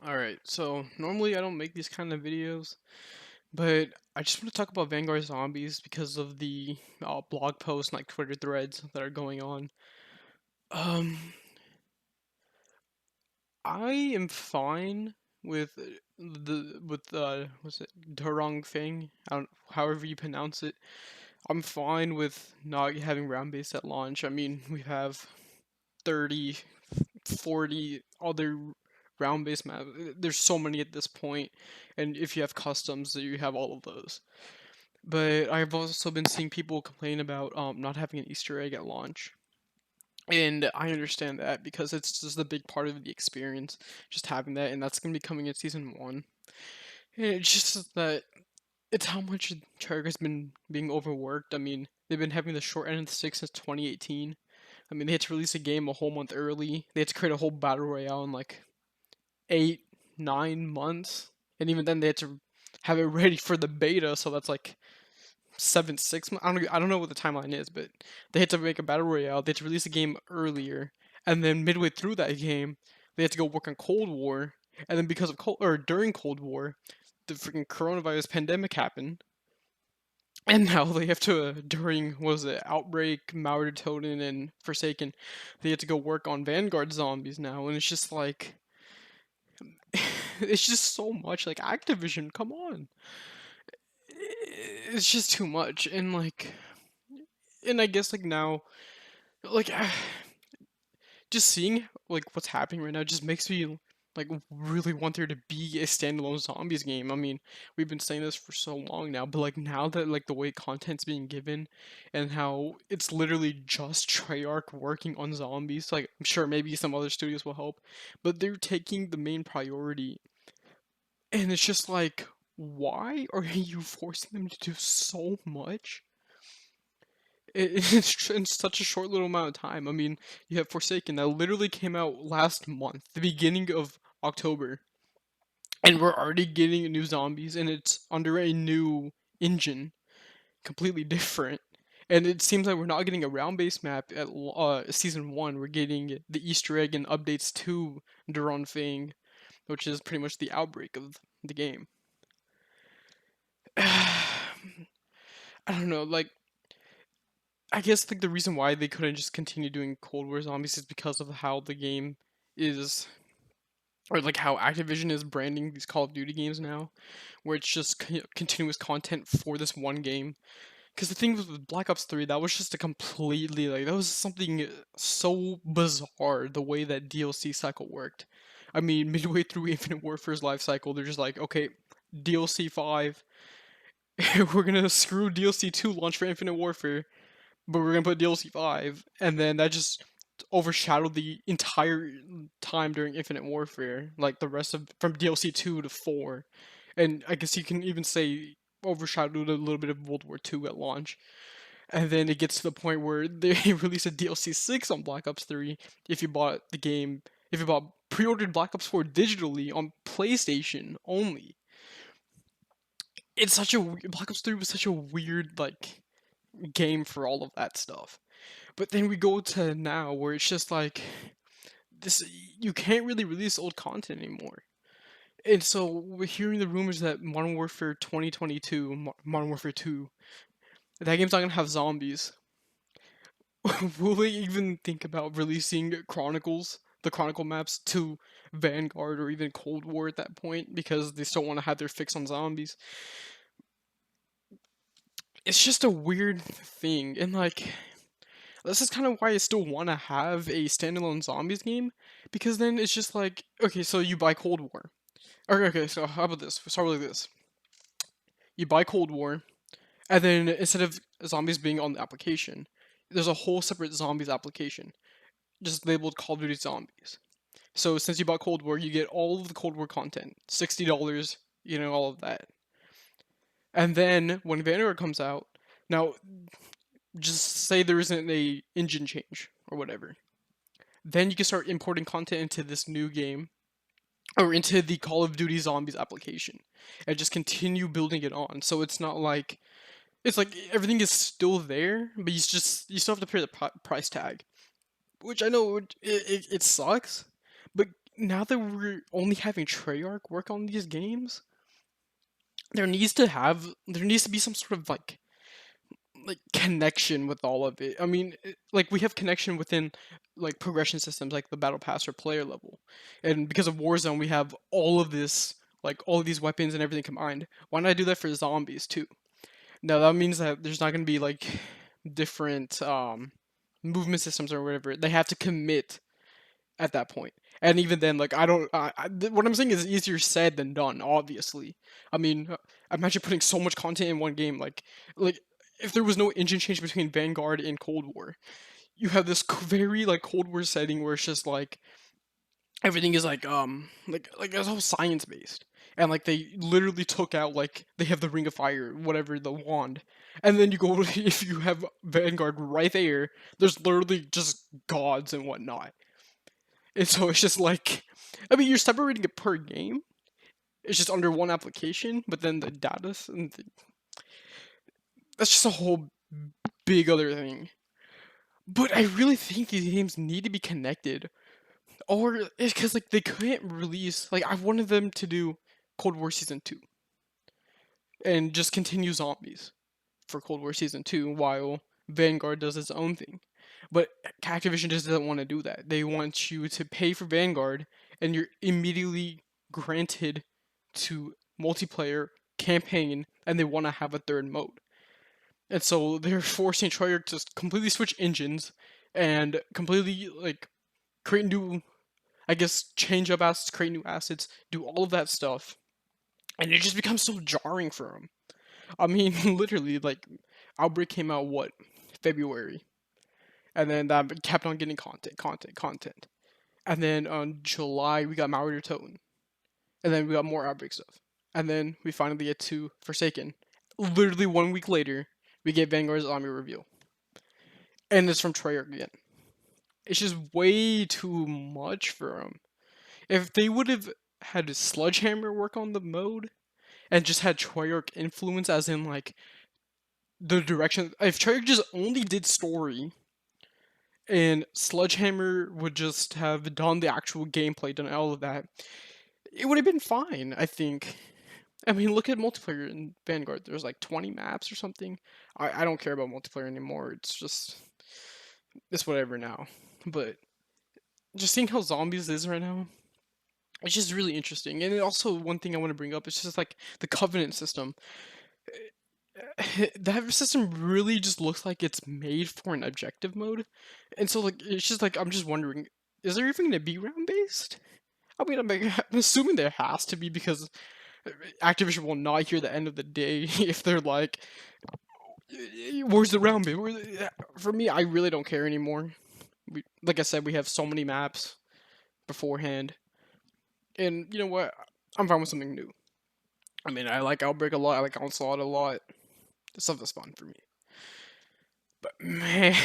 Alright, so normally I don't make these kind of videos, but I just want to talk about Vanguard Zombies because of the blog posts and like Twitter threads that are going on. Um, I am fine with what's it Durong thing? I don't however you pronounce it. I'm fine with not having round base at launch. I mean, we have 30, 40 other round based maps. There's so many at this point, and if you have customs, you have all of those. But I've also been seeing people complain about not having an Easter egg at launch. And I understand that because it's just a big part of the experience, just having that, and that's gonna be coming in season one. And it's just that it's how much Treyarch has been being overworked. I mean, they've been having the short end of the stick since 2018. I mean, they had to release a game a whole month early. They had to create a whole battle royale in like 8, 9 months, and even then they had to have it ready for the beta. So that's like 7, 6 months. I don't know what the timeline is, but they had to make a battle royale. They had to release the game earlier, and then midway through that game, they had to go work on Cold War. And then because of during Cold War, the freaking coronavirus pandemic happened, and now they have to during what was it Outbreak, Mauer Toten, and Forsaken, they have to go work on Vanguard Zombies now, and it's just like it's just so much. Like Activision, come on, it's just too much, and I guess like now, like just seeing like what's happening right now just makes me like really want there to be a standalone zombies game. I mean, we've been saying this for so long now, but like now that like the way content's being given and how it's literally just Treyarch working on zombies, like I'm sure maybe some other studios will help, but they're taking the main priority. And it's just like, why are you forcing them to do so much? In such a short little amount of time. I mean, you have Forsaken that literally came out last month, the beginning of October, and we're already getting new zombies, and it's under a new engine, completely different. And it seems like we're not getting a round-based map at season one. We're getting the Easter egg and updates to Duron Fang, which is pretty much the outbreak of the game. I don't know, like I guess like the reason why they couldn't just continue doing Cold War Zombies is because of how the game is, or like how Activision is branding these Call of Duty games now, where it's just continuous content for this one game. Because the thing with Black Ops 3, that was just a completely like that was something so bizarre the way that DLC cycle worked. I mean, midway through Infinite Warfare's life cycle, they're just like, okay, DLC 5, we're gonna screw DLC 2 launch for Infinite Warfare, but we're gonna put DLC 5, and then that just overshadowed the entire time during Infinite Warfare, like the rest of from DLC 2 to 4, and I guess you can even say overshadowed a little bit of World War 2 at launch, and then it gets to the point where they release a DLC 6 on Black Ops 3 if you bought the game, if you bought pre-ordered Black Ops 4 digitally on PlayStation only. It's such a Black Ops 3 was such a weird like game for all of that stuff. But then we go to now where it's just like this you can't really release old content anymore. And so we're hearing the rumors that Modern Warfare 2022, Modern Warfare 2, that game's not gonna have zombies. Will they even think about releasing Chronicles, the Chronicle maps, to Vanguard or even Cold War at that point because they still want to have their fix on zombies? It's just a weird thing, and like this is kind of why I still want to have a standalone zombies game, because then it's just like, okay, so you buy Cold War. Okay, so how about this? We start with this. You buy Cold War, and then instead of zombies being on the application, there's a whole separate zombies application, just labeled Call of Duty Zombies. So since you bought Cold War, you get all of the Cold War content, $60, all of that. And then when Vanguard comes out, now just say there isn't a engine change or whatever. Then you can start importing content into this new game or into the Call of Duty Zombies application and just continue building it on. So it's not like it's like everything is still there, but you still have to pay the price tag, which I know it sucks, but now that we're only having Treyarch work on these games, there needs to be some sort of like connection with all of it. I mean, like we have connection within like progression systems like the battle pass or player level. And because of Warzone, we have all of this like all of these weapons and everything combined. Why not do that for zombies too? Now that means that there's not going to be like different movement systems or whatever. They have to commit at that point. And even then, like I don't. What I'm saying is easier said than done. Obviously, I mean, imagine putting so much content in one game. Like if there was no engine change between Vanguard and Cold War, you have this very like Cold War setting where it's just like everything is like it's all science based. And like they literally took out like they have the Ring of Fire, whatever the wand, and then you go if you have Vanguard right there, there's literally just gods and whatnot. And so it's just like, I mean, you're separating it per game. It's just under one application, but then the data, that's just a whole big other thing. But I really think these games need to be connected, or it's because like they couldn't release. Like I wanted them to do Cold War Season 2 and just continue zombies for Cold War Season 2 while Vanguard does its own thing. But Activision just doesn't want to do that. They want you to pay for Vanguard and you're immediately granted to multiplayer campaign and they want to have a third mode. And so they're forcing Treyarch to completely switch engines and completely like create new, I guess, change up assets, create new assets, do all of that stuff. And it just becomes so jarring for them. I mean, literally, like, Outbreak came out, what, February? And then that kept on getting content. And then on July, we got Malware Totem. And then we got more Outbreak stuff. And then we finally get to Forsaken. Literally 1 week later, we get Vanguard's Army reveal. And it's from Treyarch again. It's just way too much for them. If they would have had Sledgehammer work on the mode, and just had Treyarch influence, as in, like, the direction. If Treyarch just only did story, and Sledgehammer would just have done the actual gameplay, done all of that, it would have been fine, I think. I mean, look at multiplayer in Vanguard. There's like 20 maps or something. I don't care about multiplayer anymore. It's whatever now. But just seeing how zombies is right now, it's just really interesting. And also, one thing I want to bring up is just like the Covenant system. That system really just looks like it's made for an objective mode. And so, like, it's just like, I'm just wondering, is there even gonna be round based? I mean, I'm assuming there has to be because Activision will not hear the end of the day if they're like, where's the round bit? For me, I really don't care anymore. Like I said, we have so many maps beforehand. And you know what? I'm fine with something new. I mean, I like Outbreak a lot. I like Onslaught a lot. This stuff is fun for me. But man,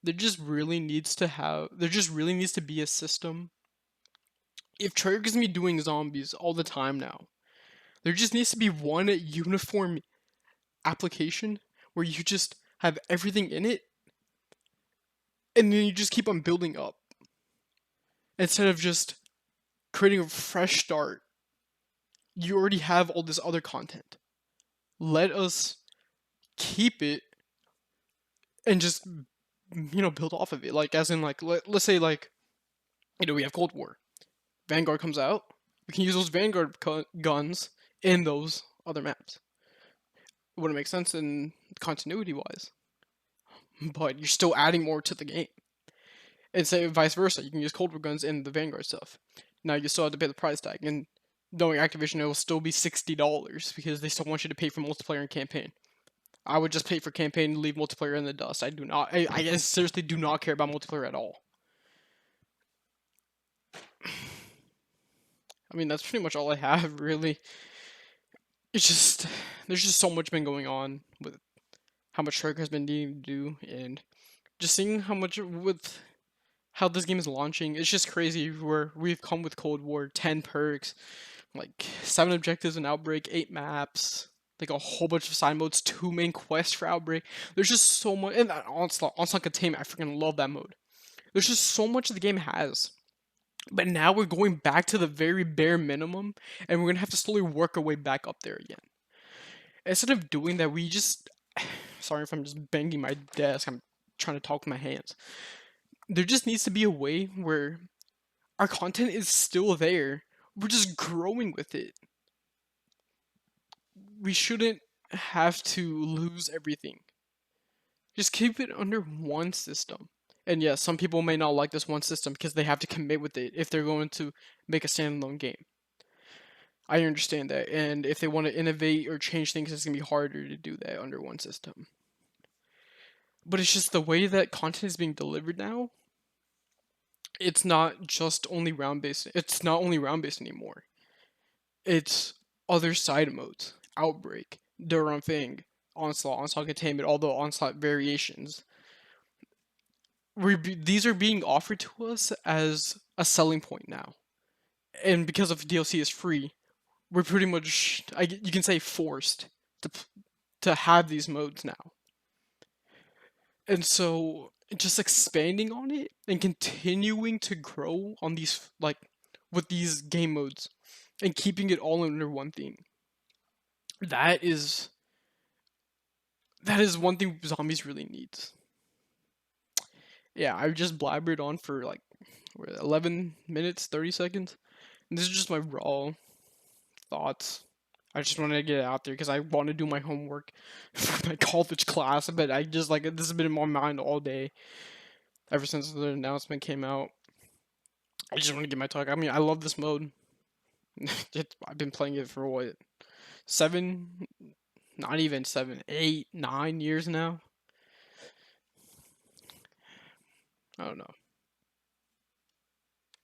there just really needs to be a system. If Treyarch is me doing zombies all the time now, there just needs to be one uniform application where you just have everything in it, and then you just keep on building up instead of just creating a fresh start. You already have all this other content. Let us keep it and just build off of it. Like as in like let's say like we have Cold War. Vanguard comes out. We can use those Vanguard guns in those other maps. It wouldn't make sense in continuity wise, but you're still adding more to the game. And say vice versa, you can use Cold War guns in the Vanguard stuff. Now you still have to pay the price tag, and knowing Activision, it will still be $60 because they still want you to pay for multiplayer and campaign. I would just pay for campaign and leave multiplayer in the dust. I do not. I seriously do not care about multiplayer at all. I mean, that's pretty much all I have, really. It's just there's just so much been going on with how much Treyarch has been needing to do, and just seeing how much with how this game is launching. It's just crazy where we've come with Cold War, 10 perks, like 7 objectives in Outbreak, 8 maps, like a whole bunch of side modes, 2 main quests for Outbreak. There's just so much, and that Onslaught Containment, I freaking love that mode. There's just so much the game has. But now we're going back to the very bare minimum, and we're gonna have to slowly work our way back up there again. Instead of doing that, we just sorry if I'm just banging my desk. I'm trying to talk with my hands. There just needs to be a way where our content is still there. We're just growing with it. We shouldn't have to lose everything. Just keep it under one system. And yes, some people may not like this one system because they have to commit with it if they're going to make a standalone game. I understand that. And if they want to innovate or change things, it's going to be harder to do that under one system. But it's just the way that content is being delivered now, it's not just only round based. It's not only round based anymore. It's other side modes, Outbreak, Durham Thing, Onslaught, Onslaught Containment, all the Onslaught variations. These are being offered to us as a selling point now. And because of DLC is free, we're pretty much, you can say, forced to to have these modes now. And so just expanding on it and continuing to grow on these with these game modes and keeping it all under one theme. That is that is one thing zombies really needs. Yeah, I just blabbered on for like 11 minutes, 30 seconds. And this is just my raw thoughts. I just wanted to get it out there because I want to do my homework for my college class, but I just like this has been in my mind all day ever since the announcement came out. I just want to get my talk. I mean, I love this mode. I've been playing it for what, 7, not even 7, 8, 9 years now. I don't know.